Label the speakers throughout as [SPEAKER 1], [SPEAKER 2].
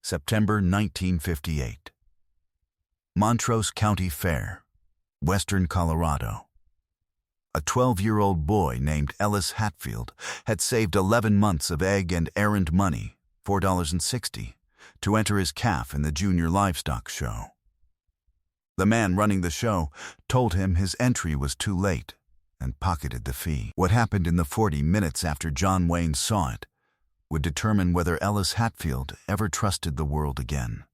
[SPEAKER 1] September 1958. Montrose County Fair, Western Colorado. A 12-year-old boy named Ellis Hatfield had saved 11 months of egg and errand money, $4.60, to enter his calf in the Junior Livestock Show. The man running the show told him his entry was too late and pocketed the fee. What happened in the 40 minutes after John Wayne saw it would determine whether Ellis Hatfield ever trusted the world again.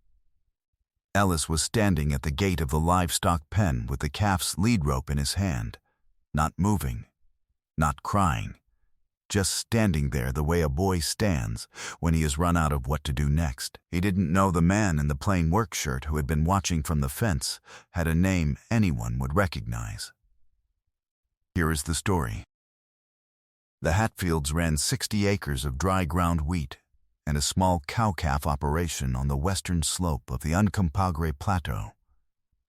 [SPEAKER 1] Ellis was standing at the gate of the livestock pen with the calf's lead rope in his hand, not moving, not crying, just standing there the way a boy stands when he has run out of what to do next. He didn't know the man in the plain work shirt who had been watching from the fence had a name anyone would recognize. Here is the story. The Hatfields ran 60 acres of dry ground wheat and a small cow-calf operation on the western slope of the Uncompahgre Plateau,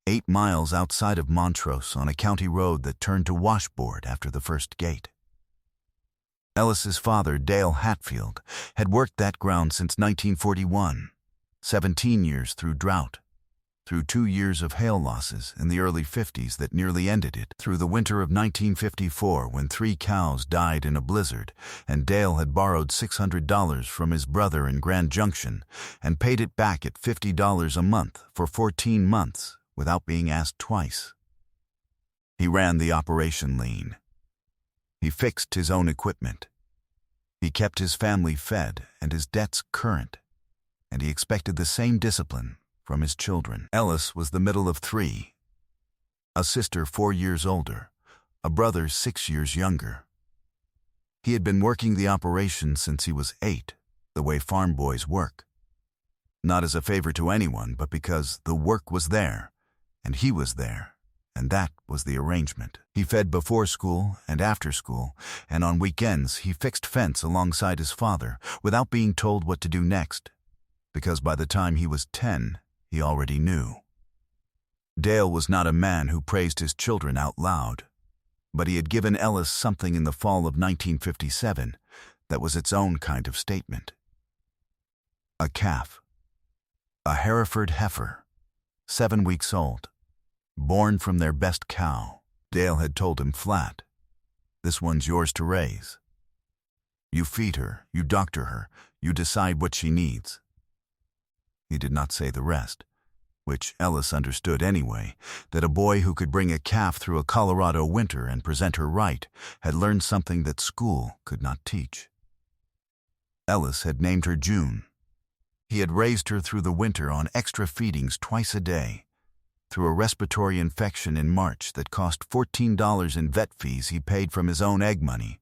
[SPEAKER 1] 8 miles outside of Montrose on a county road that turned to washboard after the first gate. Ellis's father, Dale Hatfield, had worked that ground since 1941, 17 years through drought, through 2 years of hail losses in the early 50s that nearly ended it, through the winter of 1954 when 3 cows died in a blizzard, and Dale had borrowed $600 from his brother in Grand Junction and paid it back at $50 a month for 14 months without being asked twice. He ran the operation lean. He fixed his own equipment. He kept his family fed and his debts current, and he expected the same discipline from his children. Ellis was the middle of 3, a sister 4 years older, a brother 6 years younger. He had been working the operation since he was 8, the way farm boys work. Not as a favor to anyone, but because the work was there, and he was there, and that was the arrangement. He fed before school and after school, and on weekends he fixed fence alongside his father without being told what to do next, because by the time he was 10, he already knew. Dale was not a man who praised his children out loud, but he had given Ellis something in the fall of 1957 that was its own kind of statement. A calf. A Hereford heifer, 7 weeks old, born from their best cow. Dale had told him flat, "This one's yours to raise. You feed her, you doctor her, you decide what she needs." He did not say the rest, which Ellis understood anyway, that a boy who could bring a calf through a Colorado winter and present her right had learned something that school could not teach. Ellis had named her June. He had raised her through the winter on extra feedings twice a day, through a respiratory infection in March that cost $14 in vet fees he paid from his own egg money,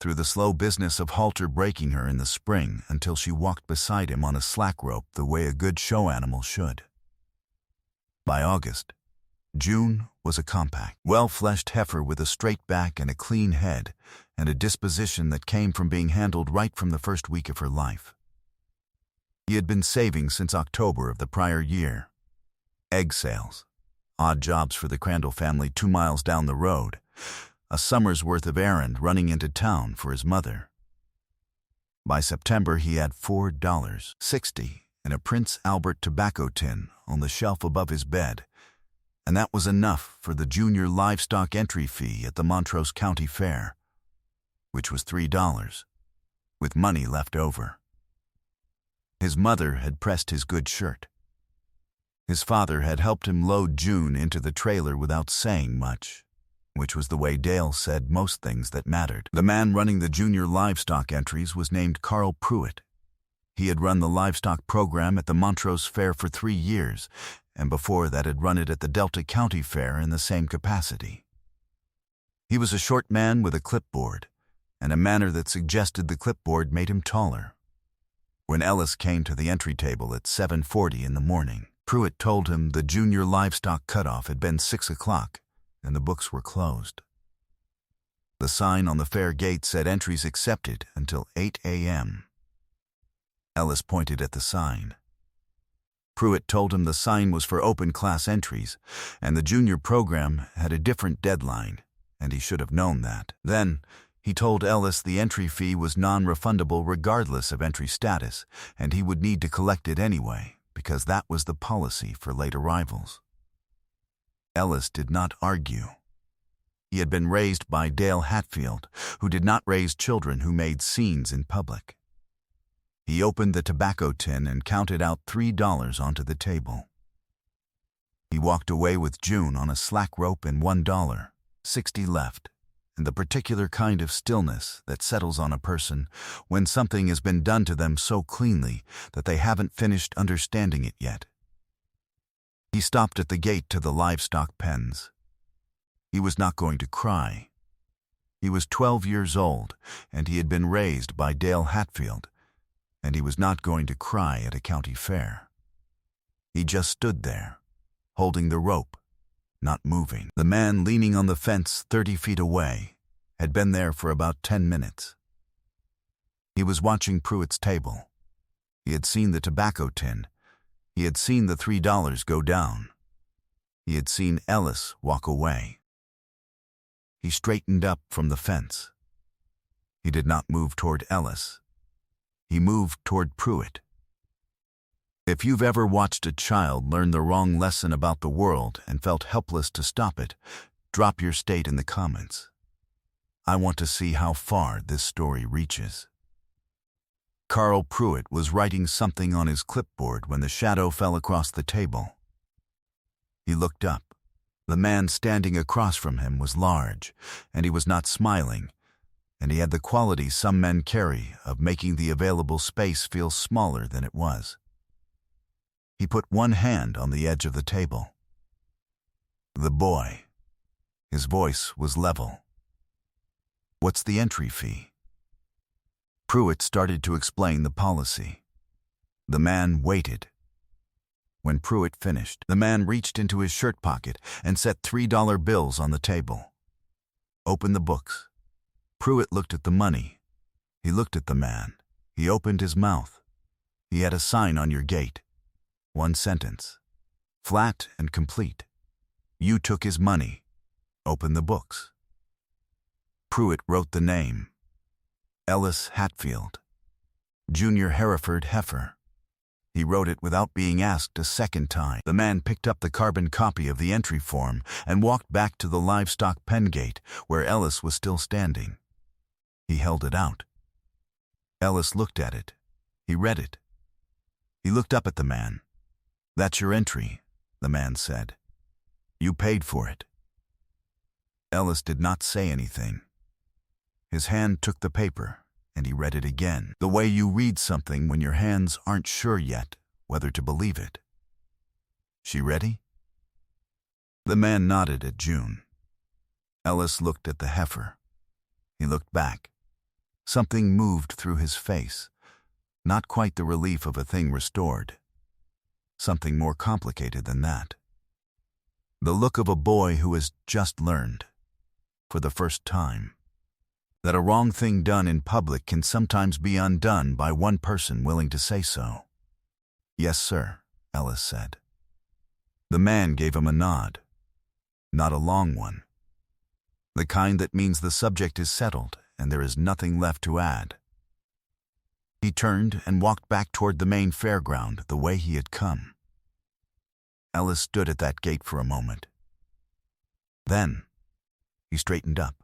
[SPEAKER 1] through the slow business of halter breaking her in the spring until she walked beside him on a slack rope the way a good show animal should. By August, June was a compact, well-fleshed heifer with a straight back and a clean head and a disposition that came from being handled right from the first week of her life. He had been saving since October of the prior year. Egg sales, odd jobs for the Crandall family 2 miles down the road, a summer's worth of errand running into town for his mother. By September, he had $4.60 in a Prince Albert tobacco tin on the shelf above his bed, and that was enough for the junior livestock entry fee at the Montrose County Fair, which was $3, with money left over. His mother had pressed his good shirt. His father had helped him load June into the trailer without saying much, which was the way Dale said most things that mattered. The man running the junior livestock entries was named Carl Pruitt. He had run the livestock program at the Montrose Fair for 3 years, and before that had run it at the Delta County Fair in the same capacity. He was a short man with a clipboard, and a manner that suggested the clipboard made him taller. When Ellis came to the entry table at 7:40 in the morning, Pruitt told him the junior livestock cutoff had been 6 o'clock, and the books were closed. The sign on the fair gate said entries accepted until 8 a.m. Ellis pointed at the sign. Pruitt told him the sign was for open class entries, and the junior program had a different deadline, and he should have known that. Then, He told Ellis the entry fee was non-refundable regardless of entry status, and he would need to collect it anyway, because that was the policy for late arrivals. Ellis did not argue. He had been raised by Dale Hatfield, who did not raise children who made scenes in public. He opened the tobacco tin and counted out $3 onto the table. He walked away with June on a slack rope and $1, 60 left, and the particular kind of stillness that settles on a person when something has been done to them so cleanly that they haven't finished understanding it yet. He stopped at the gate to the livestock pens. He was not going to cry. He was 12 years old, and he had been raised by Dale Hatfield, and he was not going to cry at a county fair. He just stood there, holding the rope, not moving. The man leaning on the fence 30 feet away had been there for about 10 minutes. He was watching Pruitt's table. He had seen the tobacco tin. He had seen the $3 go down. He had seen Ellis walk away. He straightened up from the fence. He did not move toward Ellis. He moved toward Pruitt. If you've ever watched a child learn the wrong lesson about the world and felt helpless to stop it, drop your state in the comments. I want to see how far this story reaches. Carl Pruitt was writing something on his clipboard when the shadow fell across the table. He looked up. The man standing across from him was large, and he was not smiling, and he had the quality some men carry of making the available space feel smaller than it was. He put one hand on the edge of the table. The boy. His voice was level. What's the entry fee? Pruitt started to explain the policy. The man waited. When Pruitt finished, the man reached into his shirt pocket and set $3 bills on the table. Open the books. Pruitt looked at the money. He looked at the man. He opened his mouth. He had a sign on your gate. One sentence. Flat and complete. You took his money. Open the books. Pruitt wrote the name. Ellis Hatfield. Junior Hereford Heifer. He wrote it without being asked a second time. The man picked up the carbon copy of the entry form and walked back to the livestock pen gate where Ellis was still standing. He held it out. Ellis looked at it. He read it. He looked up at the man. That's your entry, the man said. You paid for it. Ellis did not say anything. His hand took the paper, and he read it again, the way you read something when your hands aren't sure yet whether to believe it. She ready? The man nodded at June. Ellis looked at the heifer. He looked back. Something moved through his face, not quite the relief of a thing restored. Something more complicated than that. The look of a boy who has just learned, for the first time, that a wrong thing done in public can sometimes be undone by one person willing to say so. Yes, sir, Ellis said. The man gave him a nod. Not a long one. The kind that means the subject is settled and there is nothing left to add. He turned and walked back toward the main fairground the way he had come. Ellis stood at that gate for a moment. Then, he straightened up.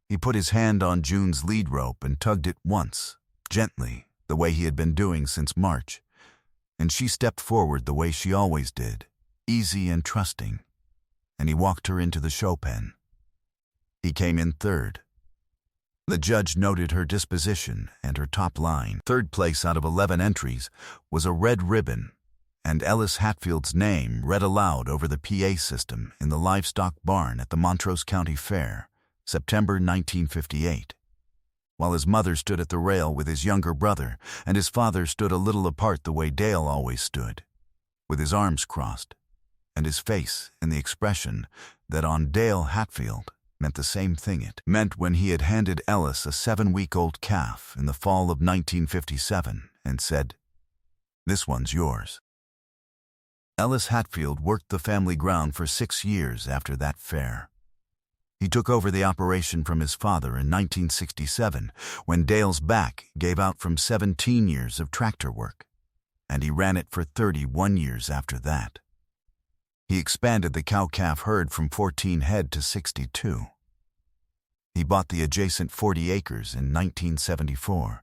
[SPEAKER 1] He put his hand on June's lead rope and tugged it once, gently, the way he had been doing since March, and she stepped forward the way she always did, easy and trusting, and he walked her into the show pen. He came in third. The judge noted her disposition and her top line. Third place out of 11 entries was a red ribbon, and Ellis Hatfield's name read aloud over the PA system in the livestock barn at the Montrose County Fair, September 1958, while his mother stood at the rail with his younger brother, and his father stood a little apart the way Dale always stood, with his arms crossed, and his face in the expression that on Dale Hatfield meant the same thing it meant when he had handed Ellis a 7-week-old calf in the fall of 1957 and said, "This one's yours." Ellis Hatfield worked the family ground for 6 years after that fair. He took over the operation from his father in 1967 when Dale's back gave out from 17 years of tractor work, and he ran it for 31 years after that. He expanded the cow-calf herd from 14 head to 62. He bought the adjacent 40 acres in 1974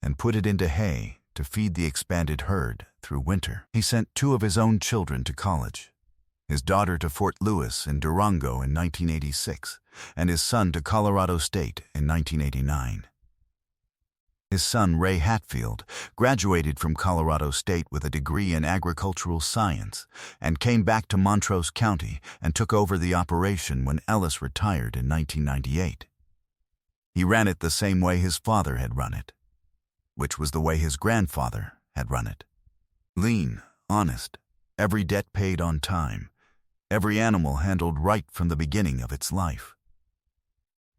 [SPEAKER 1] and put it into hay to feed the expanded herd through winter. He sent 2 of his own children to college, his daughter to Fort Lewis in Durango in 1986, and his son to Colorado State in 1989. His son, Ray Hatfield, graduated from Colorado State with a degree in agricultural science and came back to Montrose County and took over the operation when Ellis retired in 1998. He ran it the same way his father had run it, which was the way his grandfather had run it. Lean, honest, every debt paid on time, every animal handled right from the beginning of its life.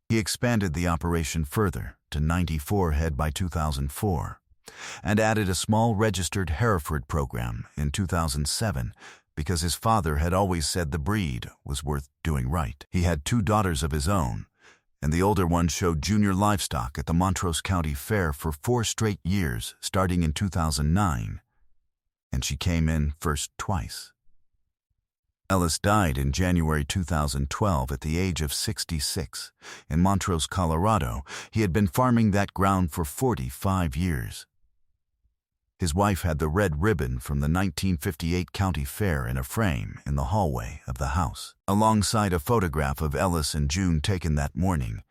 [SPEAKER 1] He expanded the operation further to 94 head by 2004 and added a small registered Hereford program in 2007 because his father had always said the breed was worth doing right. He had 2 daughters of his own, and the older one showed junior livestock at the Montrose County Fair for 4 straight years starting in 2009, and she came in first twice. Ellis died in January 2012 at the age of 66. In Montrose, Colorado, he had been farming that ground for 45 years. His wife had the red ribbon from the 1958 County Fair in a frame in the hallway of the house. Alongside a photograph of Ellis and June taken that morning,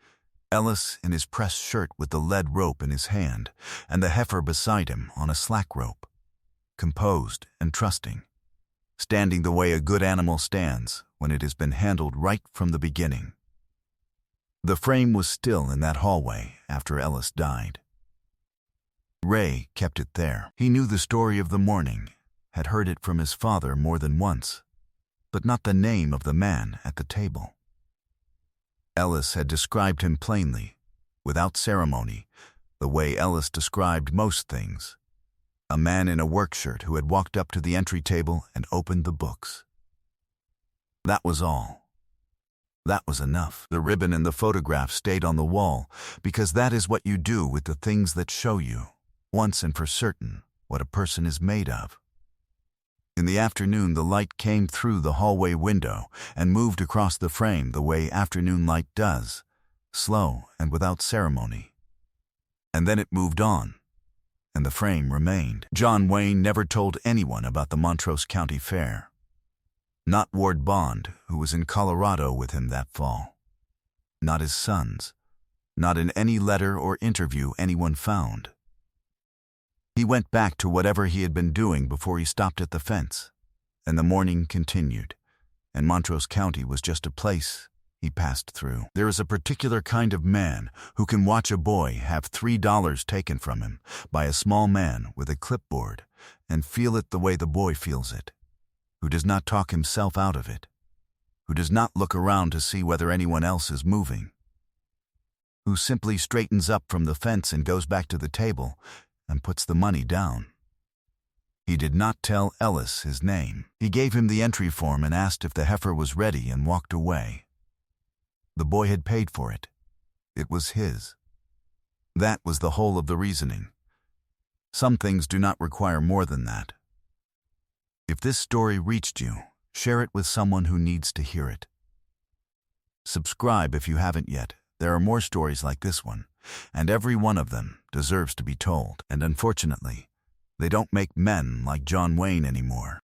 [SPEAKER 1] Ellis in his pressed shirt with the lead rope in his hand, and the heifer beside him on a slack rope, composed and trusting, standing the way a good animal stands when it has been handled right from the beginning. The frame was still in that hallway after Ellis died. Ray kept it there. He knew the story of the morning, had heard it from his father more than once, but not the name of the man at the table. Ellis had described him plainly, without ceremony, the way Ellis described most things. A man in a work shirt who had walked up to the entry table and opened the books. That was all. That was enough. The ribbon and the photograph stayed on the wall because that is what you do with the things that show you, once and for certain, what a person is made of. In the afternoon, the light came through the hallway window and moved across the frame the way afternoon light does, slow and without ceremony. And then it moved on, and the frame remained. John Wayne never told anyone about the Montrose County Fair. Not Ward Bond, who was in Colorado with him that fall. Not his sons. Not in any letter or interview anyone found. He went back to whatever he had been doing before he stopped at the fence, and the morning continued, and Montrose County was just a place he passed through. There is a particular kind of man who can watch a boy have $3 taken from him by a small man with a clipboard and feel it the way the boy feels it, who does not talk himself out of it, who does not look around to see whether anyone else is moving, who simply straightens up from the fence and goes back to the table and puts the money down. He did not tell Ellis his name. He gave him the entry form and asked if the heifer was ready and walked away. The boy had paid for it. It was his. That was the whole of the reasoning. Some things do not require more than that. If this story reached you, share it with someone who needs to hear it. Subscribe if you haven't yet. There are more stories like this one, and every one of them deserves to be told. And unfortunately, they don't make men like John Wayne anymore.